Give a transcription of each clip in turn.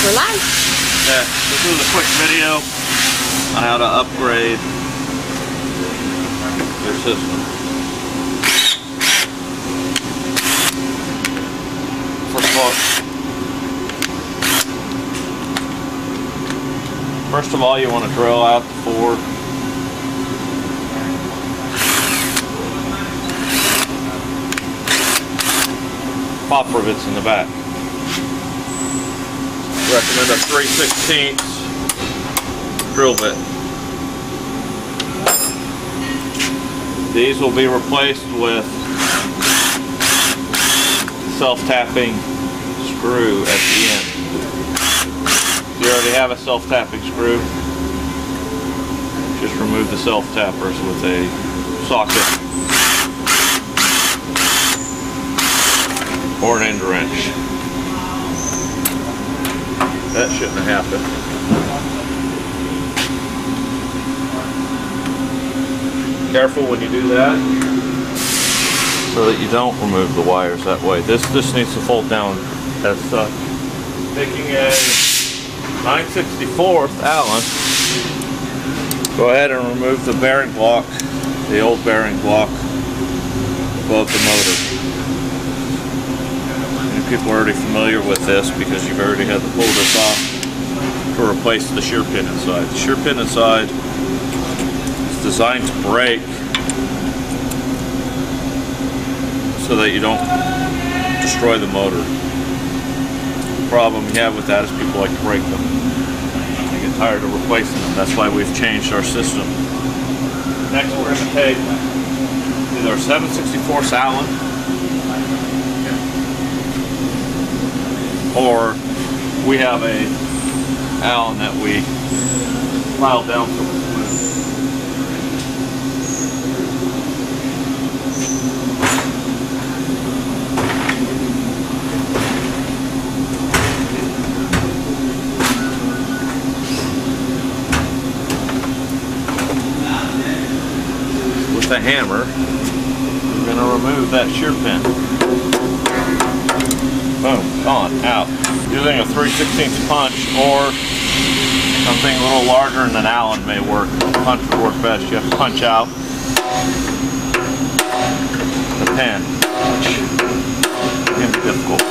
We're live. Yeah, this is a quick video on how to upgrade your system. First of all, you want to drill out the 4 pop rivets in the back. Recommend a 3/16 drill bit. These will be replaced with self-tapping screw at the end. If you already have a self-tapping screw, just remove the self-tappers with a socket or an end wrench. That shouldn't have happened. Careful when you do that, so that you don't remove the wires that way. This needs to fold down as such. Taking a 9/64 Allen, go ahead and remove the bearing block, the old bearing block above the motor. Many people are already familiar with this because you've already had to pull this off to replace the shear pin inside. The shear pin inside is designed to break so that you don't destroy the motor. The problem you have with that is people like to break them. They get tired of replacing them. That's why we've changed our system. Next we're going to take either a 7/64 Allen or we have a Allen that we filed down so it's smooth. With the hammer, we're going to remove that shear pin. Boom, gone, out. Using a 3/16 punch or something a little larger than an Allen may work. Punch would work best. You have to punch out the pin, which can be difficult.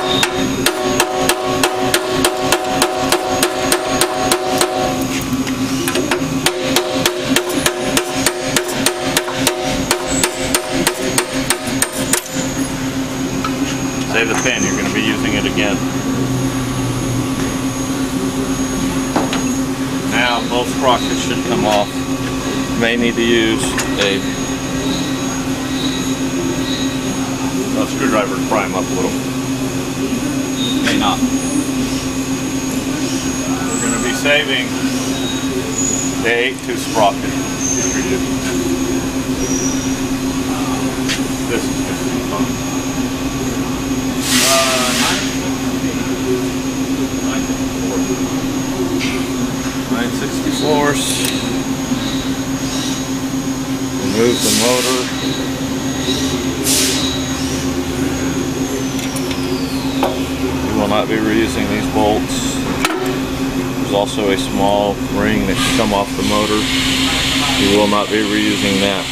Save the pin, you're going to be using it again. Now both sprockets should come off. You may need to use a screwdriver to pry them up a little. May not. We're going to be saving the 8/2 sprocket. This is going to be fun. 9/64. Remove the motor. We will not be reusing these bolts. There's also a small ring that can come off the motor. We will not be reusing that.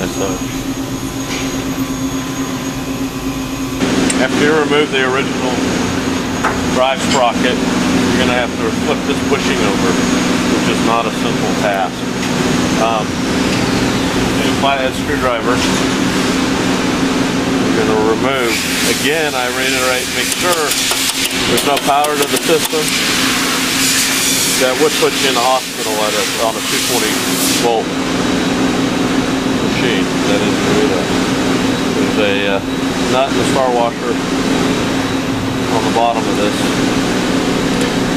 As such. After you remove the original drive sprocket, you're going to have to flip this bushing over, which is not a simple task. With a flathead screwdriver, we're going to remove. Again, I reiterate, make sure there's no power to the system. That would put you in the hospital on a 220 volt machine. That is there's a nut in the star washer on the bottom of this.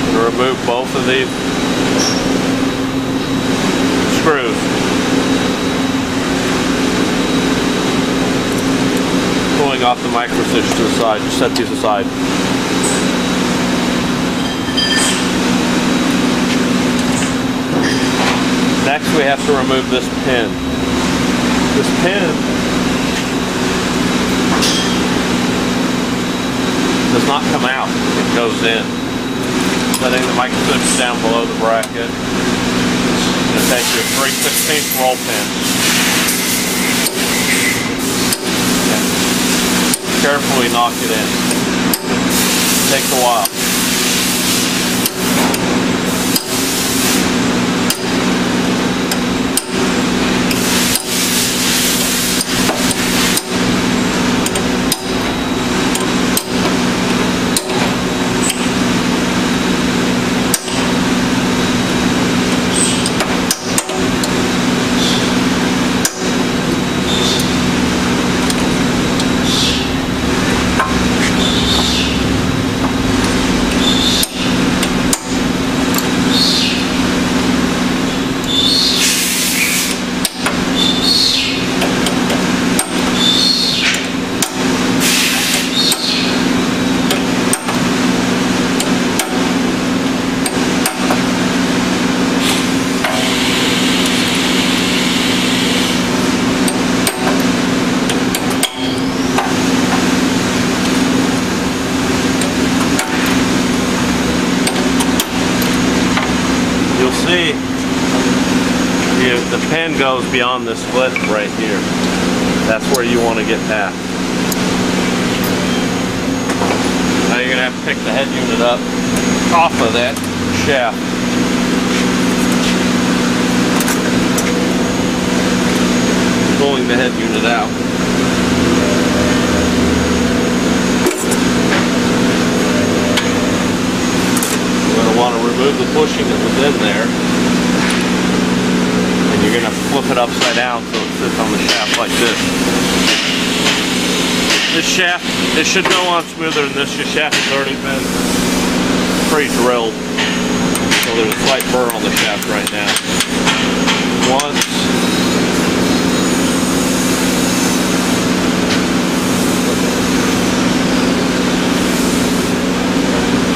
I'm going to remove both of these screws. Pulling off the micro stitch to the side. Just set these aside. Next we have to remove this pin. This pin does not come out, it goes in. Setting the micro switch down below the bracket. You're going to take your 3/16 roll pin and carefully knock it in. Takes a while. See, if the pin goes beyond this slit right here, that's where you want to get past. Now you're going to have to pick the head unit up off of that shaft. Pulling the head unit out. Want to remove the bushing that was in there, and you're going to flip it upside down so it sits on the shaft like this. This shaft, it should go on smoother than this. Your shaft has already been pre-drilled, so there's a slight burr on the shaft right now. Once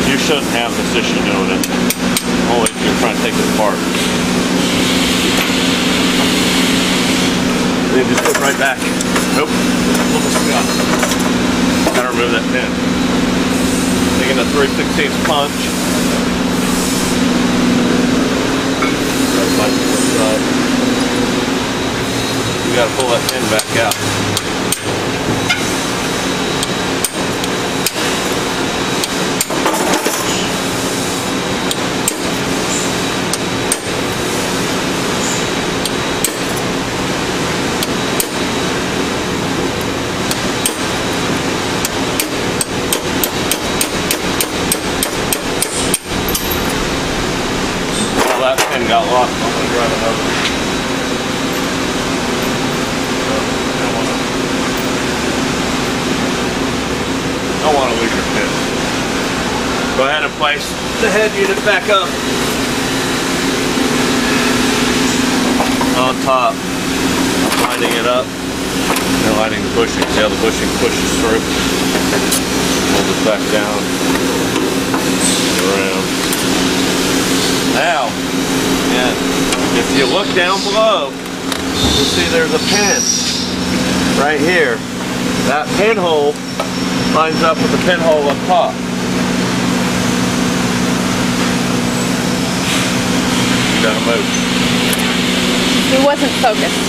you shouldn't have this issue doing it, only if you're trying to take it apart. Then just put it right back. Nope, almost forgot. Gotta remove that pin. Taking a 3/16 punch. You gotta pull that pin back out. That pin got lost. I'm going to grab another. Don't want to lose your pin. Go ahead and place the head unit back up on top, lining it up and lining the bushing. See how the bushing pushes through? Hold this back down, around. Now, and if you look down below, you'll see there's a pin right here. That pinhole lines up with the pinhole up top. You gotta move. He wasn't focused.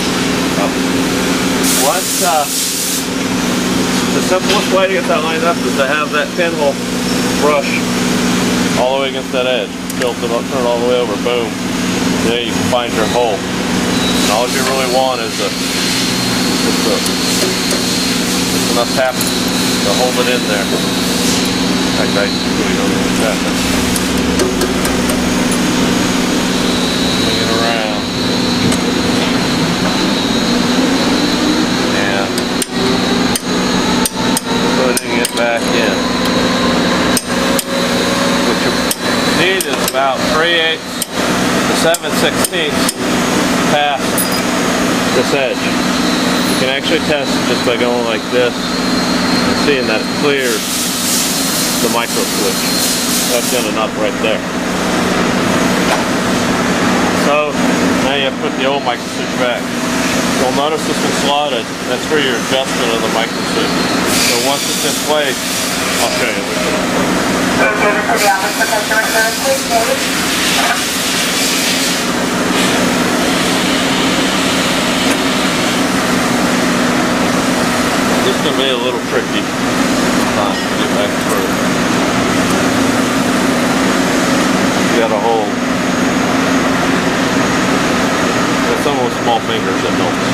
The simplest way to get that lined up is to have that pinhole brush all the way against that edge. Tilt it up, turn it all the way over, boom. There you can find your hole. And all you really want is just enough tap to hold it in there. In fact, I really don't know what's happening. Bring it around. And putting it back in. What you need is about 3/8 to 7/16 past this edge. You can actually test it just by going like this and seeing that it clears the micro switch. That's in enough right there. So now you have to put the old micro switch back. You'll notice this one slotted. That's for your adjustment of the micro switch. So once it's in place, I'll show you. This is going to be a little tricky to get back through. You got a hole. Got some with small fingers that helps.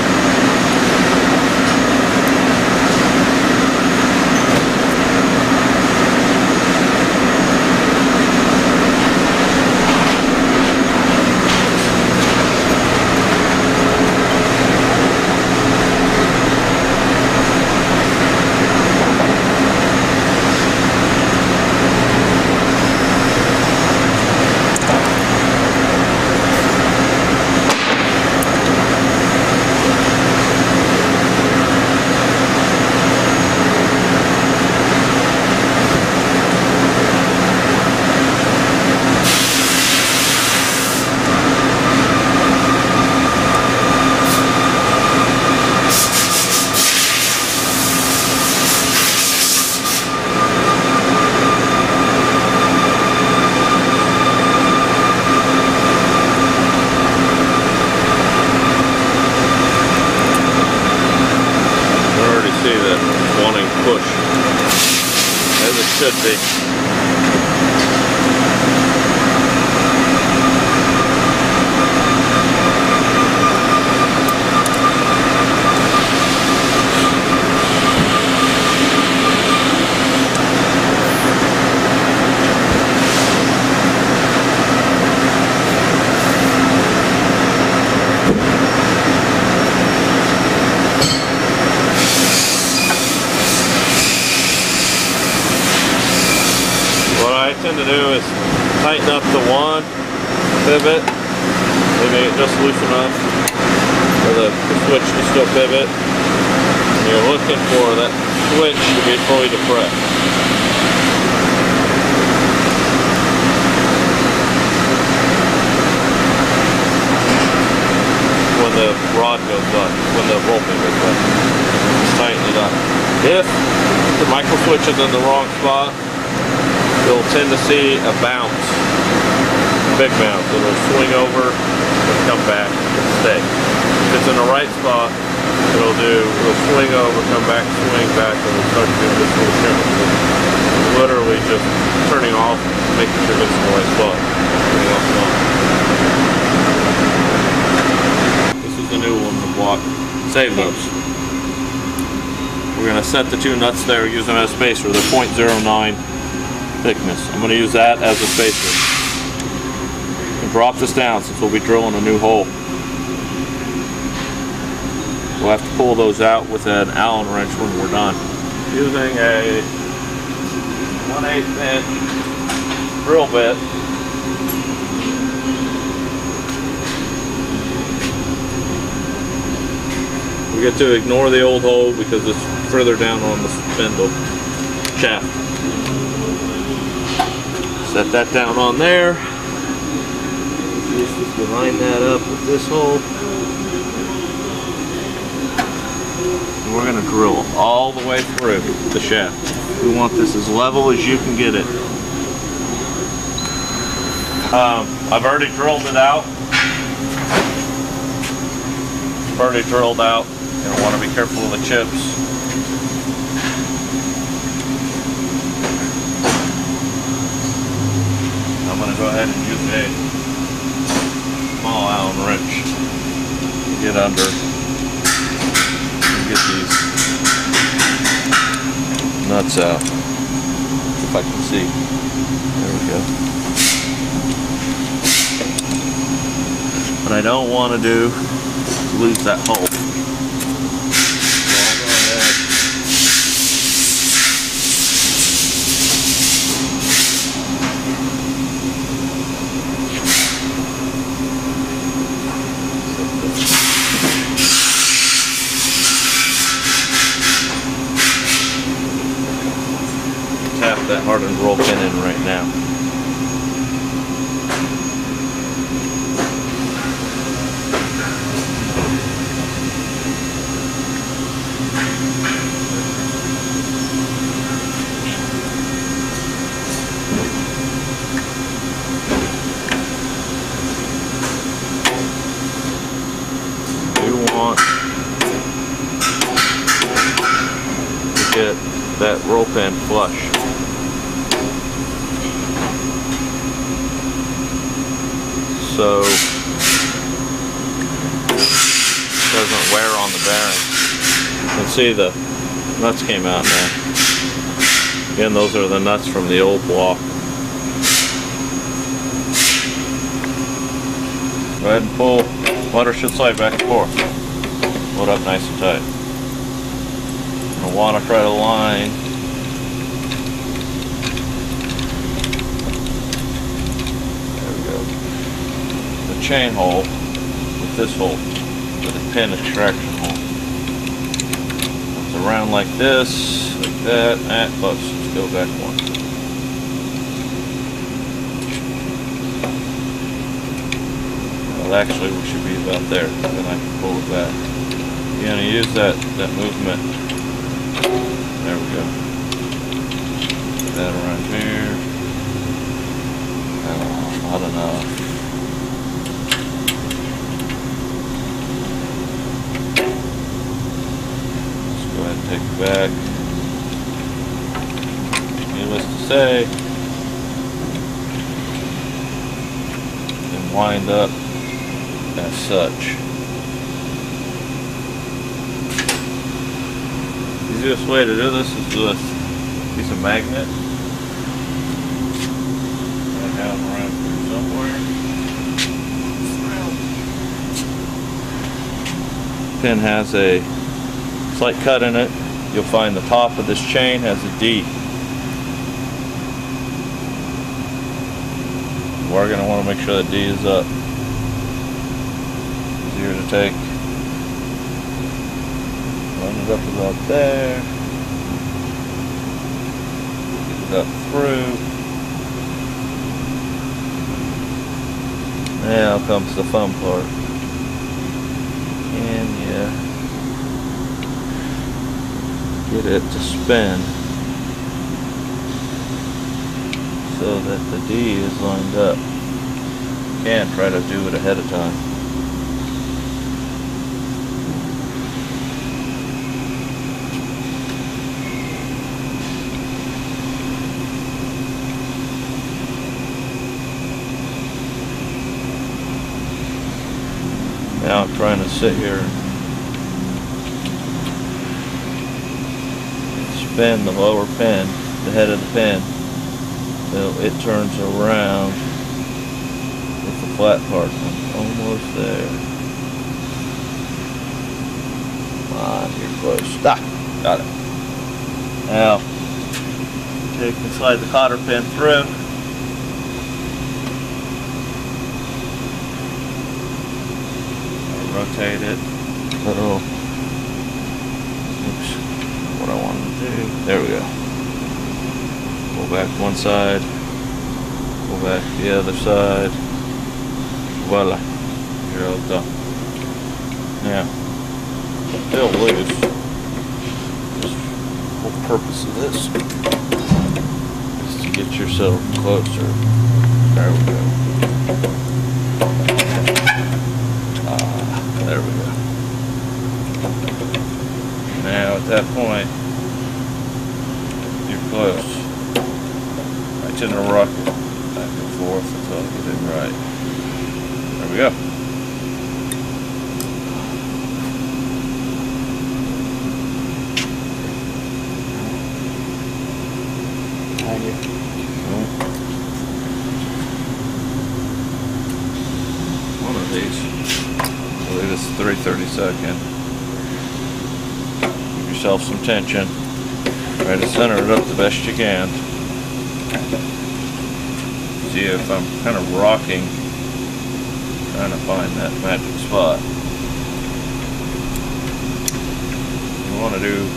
Push as it should be. To do is tighten up the one pivot, maybe just loose enough for the switch to still pivot. And you're looking for that switch to be fully depressed. When the rod goes up, when the roll pin goes up, just tighten it up. If the micro switch is in the wrong spot, you'll tend to see a bounce, a big bounce. It'll swing over and come back and stay. If it's in the right spot, it'll swing over, come back, swing back, and it'll start to do this little shimmer. It's literally just turning off, making sure it's in the right spot. This is the new one in the block. Save those. We're going to set the two nuts there using as a spacer. They're 0.09. thickness. I'm going to use that as a spacer. And drop this down since we'll be drilling a new hole. We'll have to pull those out with an Allen wrench when we're done. Using a 1/8 inch drill bit. We get to ignore the old hole because it's further down on the spindle shaft. Set that down on there. Just line that up with this hole. And we're going to drill all the way through the shaft. We want this as level as you can get it. I've already drilled it out. And I want to be careful of the chips. I'm going to go ahead and use a small Allen wrench to get under and get these nuts out. If I can see. There we go. What I don't want to do is lose that hole. Tap that hardened roll pin in right now. get that roll pin flush. So it doesn't wear on the bearing. You can see the nuts came out now. Again, those are the nuts from the old block. Go ahead and pull. Motor should slide back and forth. Load up nice and tight. You'll want to try to line the chain hole with this hole, with a pin extraction hole. It's around like this, like that, and close. Let's go back one. Well, actually, we should be about there. Then I can pull it back. You're gonna use that movement. There we go. Put that around here. Not enough. Take it back. Needless to say, and wind up as such. Easiest way to do this is with a piece of magnet. I have around here somewhere. Pin has a slight cut in it. You'll find the top of this chain has a D. We're going to want to make sure the D is up. Easier to take. Line it up about there. Get it up through. Now comes the fun part. And yeah. Get it to spin so that the D is lined up. You can try to do it ahead of time. Now I'm trying to sit here and spin the lower pin, the head of the pin, so it turns around with the flat part. I'm almost there. Come on, you're close. Ah, got it. Now, take and slide the cotter pin through. Rotate it a little. Oops, what I wanted to do. There we go. Pull back one side. Pull back the other side. Voila. You're all done. Now, still loose. Just the whole purpose of this is to get yourself closer. There we go. There we go. Now at that point, you're close. I tend to rock it back and forth until I get it right. There we go. One of these. I believe it's 3/32. Give yourself some tension. Try to center it up the best you can. See if I'm kind of rocking, trying to find that magic spot. You want to do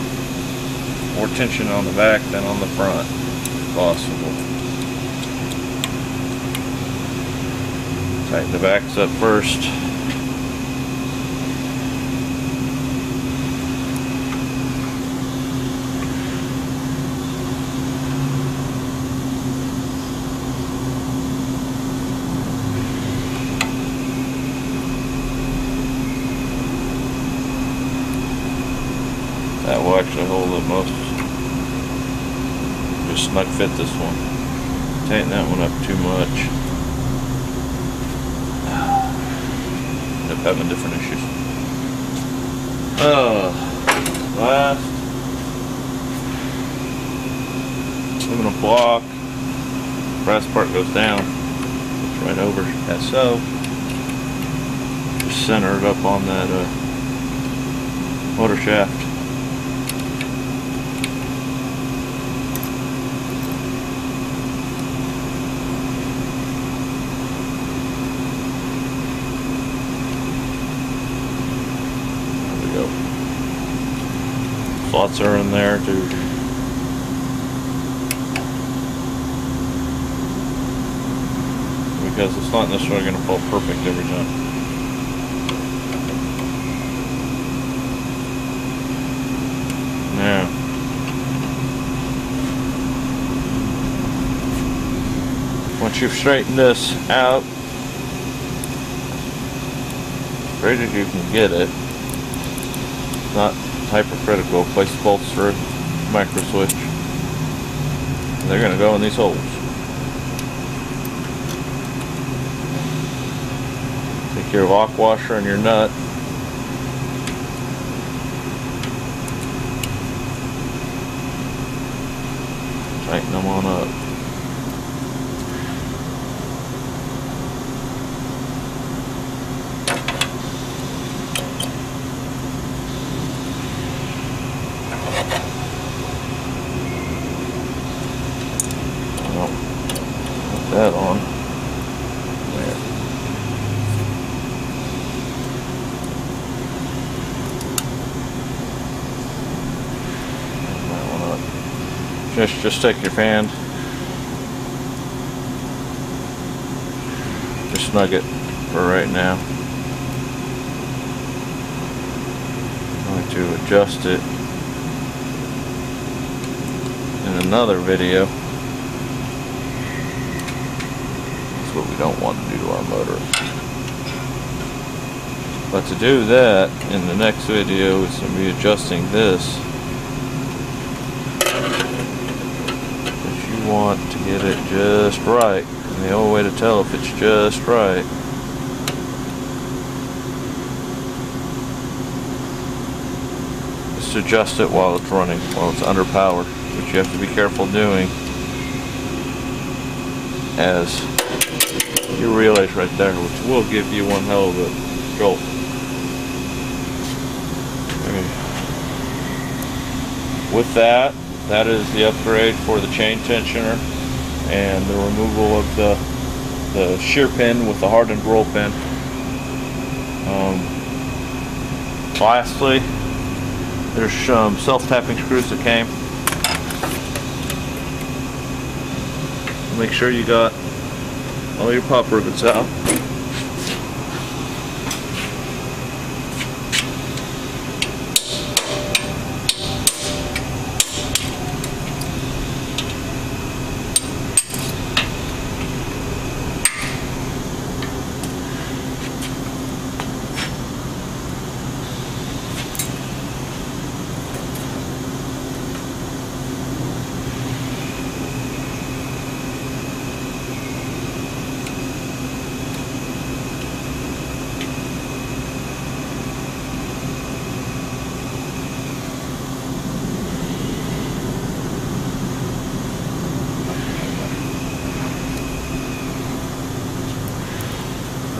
more tension on the back than on the front, if possible. Tighten the backs up first. That will actually hold it most just snug fit this one. Tighten that one up too much. End up having different issues. Last aluminum block. Brass part goes down. It's right over as so. Just center it up on that motor shaft. There we go. Slots are in there too. Because it's not necessarily going to fall perfect every time. Now, once you've straightened this out, straight as you can get it, not hypercritical, place the bolts through, micro switch. They're going to go in these holes. Take your lock washer and your nut. Tighten them on up. Well, put that on. There. That one up. Just take your fan, just snug it for right now. I'm going to adjust it in another video. That's what we don't want to do to our motor. But to do that, in the next video, it's going to be adjusting this. Want to get it just right, and the only way to tell if it's just right is to adjust it while it's running, while it's under power, which you have to be careful doing, as your relay's right there, which will give you one hell of a jolt. With that, that is the upgrade for the chain tensioner and the removal of the shear pin with the hardened roll pin. Lastly, there's some self-tapping screws that came. Make sure you got all your pop rivets out.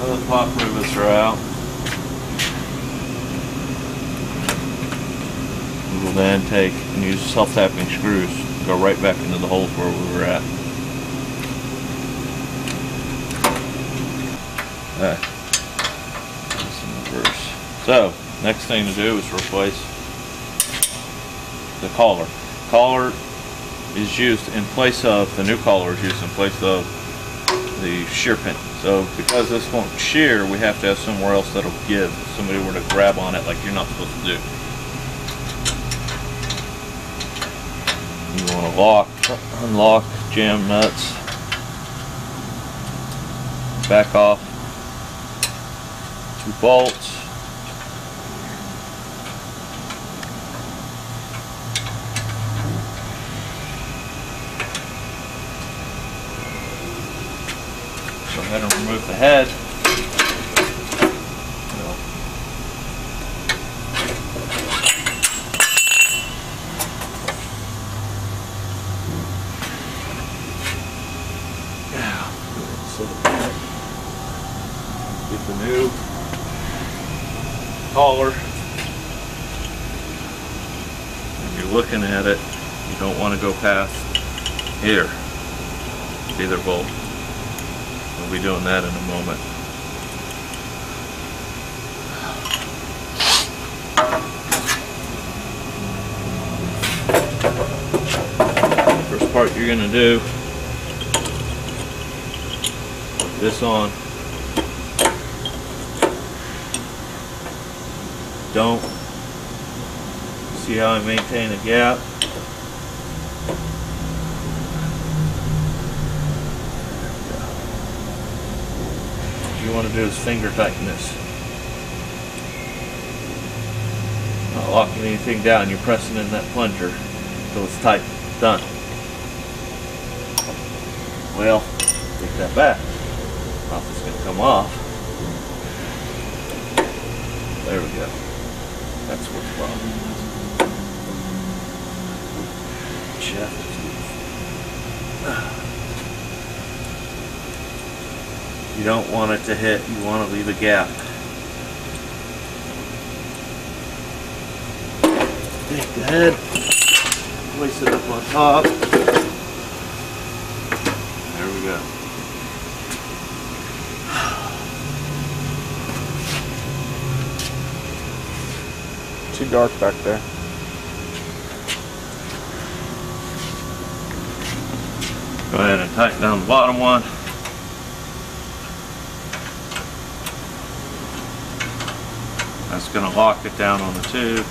The pop rivets are out. We will then take and use self-tapping screws to go right back into the holes where we were at. That's in reverse. So, next thing to do is replace the collar. Collar is used in place of, the new collar is used in place of the shear pin. So because this won't shear, we have to have somewhere else that'll give. If somebody were to grab on it like you're not supposed to do. You want to lock, unlock, jam nuts, back off 2 bolts. ahead and remove the head. Get the new collar. When you're looking at it, you don't want to go past here. Either bolt. We'll be doing that in a moment. First part you're going to do, put this on. Don't see how I maintain a gap. What you want to do is finger tighten this. Not locking anything down, you're pressing in that plunger until it's tight. Done. Well, take that back. Nothing's going to come off. There we go. That's what the problem is. Shaft is loose. You don't want it to hit, you want to leave a gap. Take the head, place it up on top. There we go. Too dark back there. Go ahead and tighten down the bottom one. That's going to lock it down on the tube.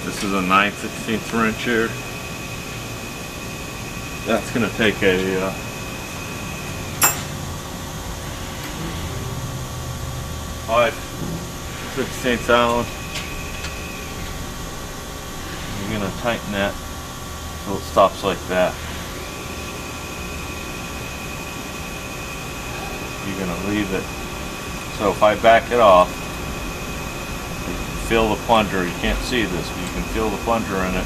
This is a 9/16 wrench here. That's going to take a 5/16 Allen. You're going to tighten that so it stops like that. You're going to leave it. So if I back it off, you can feel the plunger. You can't see this, but you can feel the plunger in it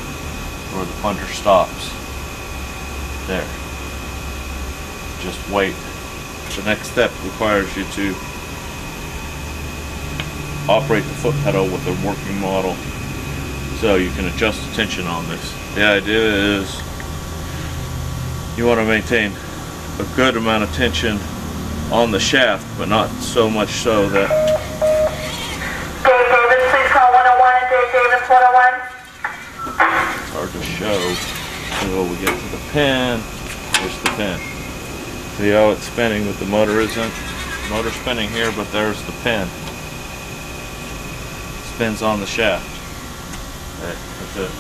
where the plunger stops. There. Just wait. The next step requires you to operate the foot pedal with a working model so you can adjust the tension on this. The idea is you want to maintain a good amount of tension on the shaft, but not so much so that... Dave Davis, please call 101 and Dave Davis 101. It's hard to show until we get to the pin. There's the pin. See how it's spinning, but the motor isn't? The motor's spinning here, but there's the pin. Spins on the shaft. That's it.